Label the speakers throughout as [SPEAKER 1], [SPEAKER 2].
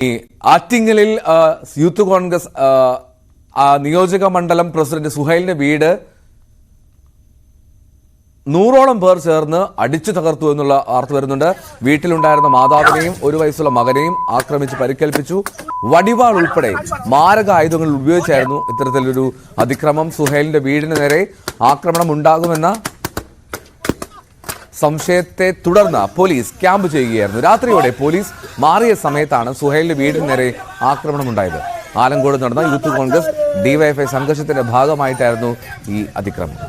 [SPEAKER 1] ആറ്റിങ്ങലിൽ യൂത്ത് കോൺഗ്രസ് നിയോജക മണ്ഡലം പ്രസിഡന്റ് സുഹൈലിന്റെ വീട് 100ഓളം പേർ ചേർന്ന് അടിച്ചു തകർത്തു എന്നുള്ള വാർത്ത വരുന്നുണ്ട്. വീട്ടിലുണ്ടായിരുന്ന മാതാവിനെയും 1 വയസ്സുള്ള മകനെയും ആക്രമിച്ച് പരിക്കേൽപ്പിച്ചു. വടിവാൾ ഉൾപ്പെടെ മാരക ആയുധങ്ങൾ ഉപയോഗിച്ചായിരുന്നു ഇത്തരത്തിലൊരു അതിക്രമം. സുഹൈലിന്റെ വീടിന് നേരെ ആക്രമണം ഉണ്ടാകുമെന്ന സംശയത്തെ തുടർന്ന് പോലീസ് ക്യാമ്പ് ചെയ്യുകയായിരുന്നു. രാത്രിയോടെ പോലീസ് മാറിയ സമയത്താണ് സുഹൈലിന്റെ വീടിന് നേരെ ആക്രമണമുണ്ടായത്. ആലങ്കോട് നടന്ന യൂത്ത് കോൺഗ്രസ് ഡിവൈഎഫ്ഐ സംഘർഷത്തിന്റെ ഭാഗമായിട്ടായിരുന്നു ഈ അതിക്രമം.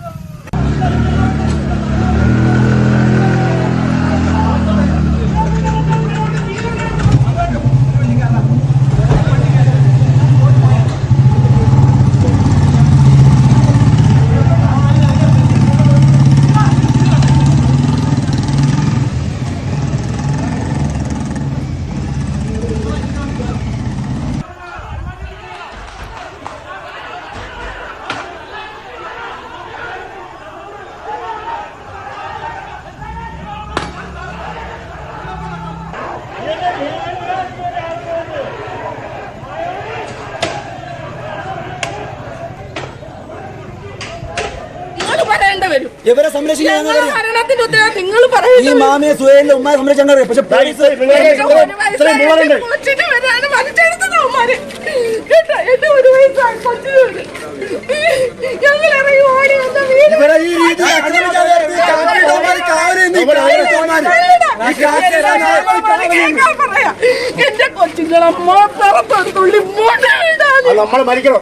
[SPEAKER 2] ഇവരെ സംരക്ഷിക്കാൻ ഈ മാമിയെ സുഹൈലിന്റെ ഉമ്മയെ സംരക്ഷിക്കാൻ പക്ഷെ
[SPEAKER 3] എന്റെ കൊച്ചുങ്ങളമ്മ
[SPEAKER 2] നമ്മൾ മരിക്കണം,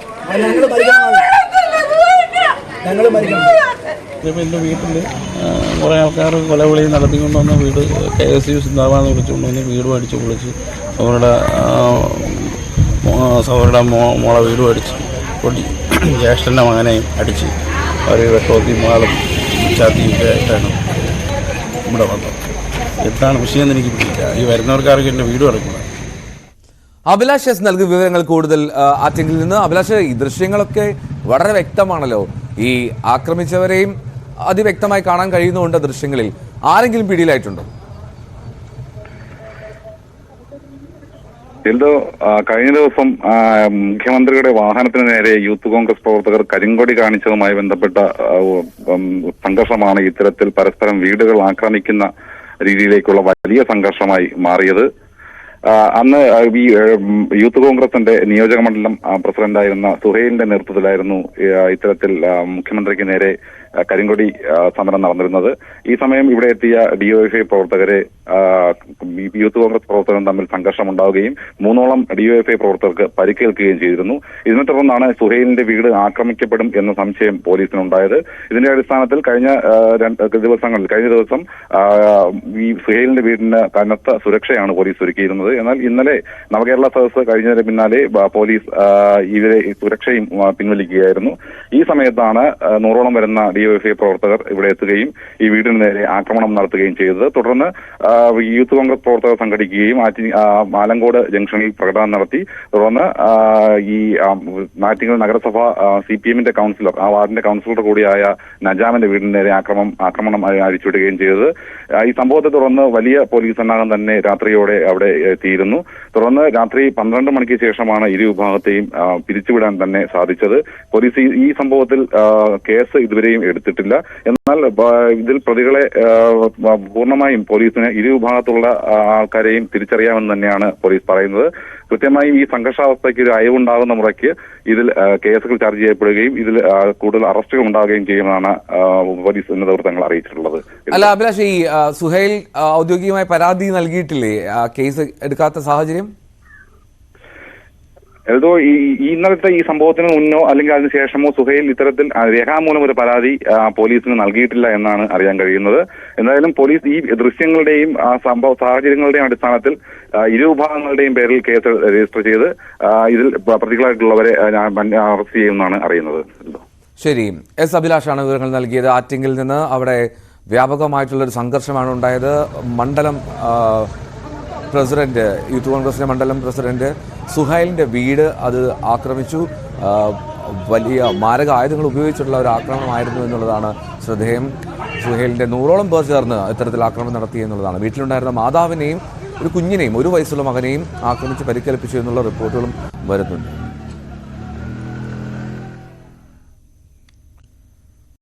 [SPEAKER 2] ഞങ്ങൾ മരിക്കണം.
[SPEAKER 4] എൻ്റെ വീട്ടിൽ കുറേ ആൾക്കാർ കൊലവിളി നടത്തിക്കൊണ്ടുവന്ന വീട് KSU സിന്ദാബാദ് വിളിച്ചുകൊണ്ടുവന്ന് വീടും അടിച്ച് പൊളിച്ച് അവരുടെ മോളെ വീടും അടിച്ച് പൊടി ജ്യേഷ്ഠൻ്റെ മകനെയും അടിച്ച് അവർ വെട്ടോത്തി മാളും ചാത്തിയൊക്കെ ആയിട്ടാണ് ഇവിടെ വന്നത്. എന്താണ് വിഷയമെന്ന് എനിക്ക് പിടിയില്ല. ഈ വരുന്നവർക്കാർക്ക് എൻ്റെ വീട് അടക്കുന്നത്.
[SPEAKER 1] അഭിലാഷ് എസ് നൽകിയ വിവരങ്ങൾ കൂടുതൽ ആറ്റിങ്ങിൽ നിന്ന്. അഭിലാഷ്, ഈ ദൃശ്യങ്ങളൊക്കെ വളരെ വ്യക്തമാണല്ലോ. ഈ ആക്രമിച്ചവരെയും അതിവ്യക്തമായി കാണാൻ കഴിയുന്നുണ്ട് ദൃശ്യങ്ങളിൽ. ആരെങ്കിലും പിടിയിലായിട്ടുണ്ടോ?
[SPEAKER 5] എന്തോ കഴിഞ്ഞ ദിവസം മുഖ്യമന്ത്രിയുടെ വാഹനത്തിന് നേരെ യൂത്ത് കോൺഗ്രസ് പ്രവർത്തകർ കരിങ്കൊടി കാണിച്ചതുമായി ബന്ധപ്പെട്ട സംഘർഷമാണ് ഇത്തരത്തിൽ പരസ്പരം വീടുകൾ ആക്രമിക്കുന്ന രീതിയിലേക്കുള്ള വലിയ സംഘർഷമായി മാറിയത്. അന്ന് ഈ യൂത്ത് കോൺഗ്രസിന്റെ നിയോജക മണ്ഡലം പ്രസിഡന്റായിരുന്ന സുഹൈലിന്റെ നേതൃത്വത്തിലായിരുന്നു ഇത്തരത്തിൽ മുഖ്യമന്ത്രിക്ക് നേരെ കരിങ്കൊടി സമരം നടന്നിരുന്നത്. ഈ സമയം ഇവിടെ എത്തിയ ഡിവൈഎഫ്ഐ പ്രവർത്തകരെ യൂത്ത് കോൺഗ്രസ് പ്രവർത്തകരും തമ്മിൽ സംഘർഷമുണ്ടാവുകയും 3ഓളം ഡിവൈഎഫ്ഐ പ്രവർത്തകർക്ക് പരിക്കേൽക്കുകയും ചെയ്തിരുന്നു. ഇതിനെ തുടർന്നാണ് സുഹൈലിന്റെ വീട് ആക്രമിക്കപ്പെടും എന്ന സംശയം പോലീസിനുണ്ടായത്. ഇതിന്റെ അടിസ്ഥാനത്തിൽ കഴിഞ്ഞ ദിവസം ഈ സുഹൈലിന്റെ വീടിന് കനത്ത സുരക്ഷയാണ് പോലീസ് ഒരുക്കിയിരുന്നത്. എന്നാൽ ഇന്നലെ നവകേരള സദസ്സ് കഴിഞ്ഞതിന് പിന്നാലെ പോലീസ് ഇവരെ സുരക്ഷയും പിൻവലിക്കുകയായിരുന്നു. ഈ സമയത്താണ് 100ഓളം വരുന്ന ഡിവൈഎഫ്ഐ പ്രവർത്തകർ ഇവിടെ എത്തുകയും ഈ വീടിന് നേരെ ആക്രമണം നടത്തുകയും ചെയ്തത്. തുടർന്ന് യൂത്ത് കോൺഗ്രസ് പ്രവർത്തകർ സംഘടിക്കുകയും ആലങ്കോട് ജംഗ്ഷനിൽ പ്രകടനം നടത്തി. തുടർന്ന് ഈ ആറ്റിങ്ങൽ നഗരസഭ CPM-ന്റെ കൗൺസിലർ, ആ വാർഡിന്റെ കൗൺസിലറുടെ കൂടിയായ നജാമിന്റെ വീടിന് നേരെ ആക്രമണം അഴിച്ചുവിടുകയും ചെയ്തത്. ഈ സംഭവത്തെ തുടർന്ന് വലിയ പോലീസ് സന്നാഹം തന്നെ രാത്രിയോടെ അവിടെ എത്തിയിരുന്നു. തുടർന്ന് രാത്രി 12 മണിക്ക് ശേഷമാണ് ഇരു വിഭാഗത്തെയും പിരിച്ചുവിടാൻ തന്നെ സാധിച്ചത്. പോലീസ് ഈ സംഭവത്തിൽ കേസ് ഇതുവരെയും എടുത്തിട്ടില്ല. എന്നാൽ ഇതിൽ പ്രതികളെ പൂർണ്ണമായും പോലീസിന് ഇരു വിഭാഗത്തുള്ള ആൾക്കാരെയും തിരിച്ചറിയാമെന്ന് തന്നെയാണ് പോലീസ് പറയുന്നത്. കൃത്യമായും ഈ സംഘർഷാവസ്ഥയ്ക്ക് ഒരു അയവുണ്ടാകുന്ന മുറയ്ക്ക് ഇതിൽ കേസുകൾ ചാർജ് ചെയ്യപ്പെടുകയും ഇതിൽ കൂടുതൽ അറസ്റ്റുകൾ ഉണ്ടാവുകയും ചെയ്യുമെന്നാണ് പോലീസ് ഉന്നത വൃത്തങ്ങൾ അറിയിച്ചിട്ടുള്ളത്.
[SPEAKER 1] അല്ല അഭിലാഷ്, ഈ സുഹൈൽ ഔദ്യോഗികമായി പരാതി നൽകിയിട്ടില്ലേ? കേസ് എടുക്കാത്ത സാഹചര്യം
[SPEAKER 5] എൽദോ ഇന്നലത്തെ ഈ സംഭവത്തിന് മുന്നോ അല്ലെങ്കിൽ അതിനുശേഷമോ സുഹൈൽ ഇത്തരത്തിൽ രേഖാമൂലം ഒരു പരാതി പോലീസിന് നൽകിയിട്ടില്ല എന്നാണ് അറിയാൻ കഴിയുന്നത്. എന്തായാലും പോലീസ് ഈ ദൃശ്യങ്ങളുടെയും സംഭവ സാഹചര്യങ്ങളുടെയും അടിസ്ഥാനത്തിൽ ഇരു വിഭാഗങ്ങളുടെയും പേരിൽ കേസ് രജിസ്റ്റർ ചെയ്ത് ഇതിൽ പ്രതികളായിട്ടുള്ളവരെ അറസ്റ്റ് ചെയ്യുമെന്നാണ് അറിയുന്നത്.
[SPEAKER 1] ശരി, എസ് അഭിലാഷാണ് വിവരങ്ങൾ നൽകിയത് ആറ്റിങ്ങിൽ നിന്ന്. അവിടെ വ്യാപകമായിട്ടുള്ളൊരു സംഘർഷമാണ് ഉണ്ടായത്. മണ്ഡലം പ്രസിഡന്റ്, യൂത്ത് കോൺഗ്രസിന്റെ മണ്ഡലം പ്രസിഡന്റ് സുഹൈലിന്റെ വീട് അത് ആക്രമിച്ചു. വലിയ മാരക ആയുധങ്ങൾ ഉപയോഗിച്ചിട്ടുള്ള ഒരു ആക്രമണമായിരുന്നു എന്നുള്ളതാണ് ശ്രദ്ധേയം. സുഹൈലിന്റെ 100ഓളം പേർ ചേർന്ന് ഇത്തരത്തിൽ ആക്രമണം നടത്തി എന്നുള്ളതാണ്. വീട്ടിലുണ്ടായിരുന്ന മാതാവിനെയും ഒരു കുഞ്ഞിനെയും 1 വയസ്സുള്ള മകനെയും ആക്രമിച്ച് പരിക്കേൽപ്പിച്ചു എന്നുള്ള റിപ്പോർട്ടുകളും വരുന്നുണ്ട്.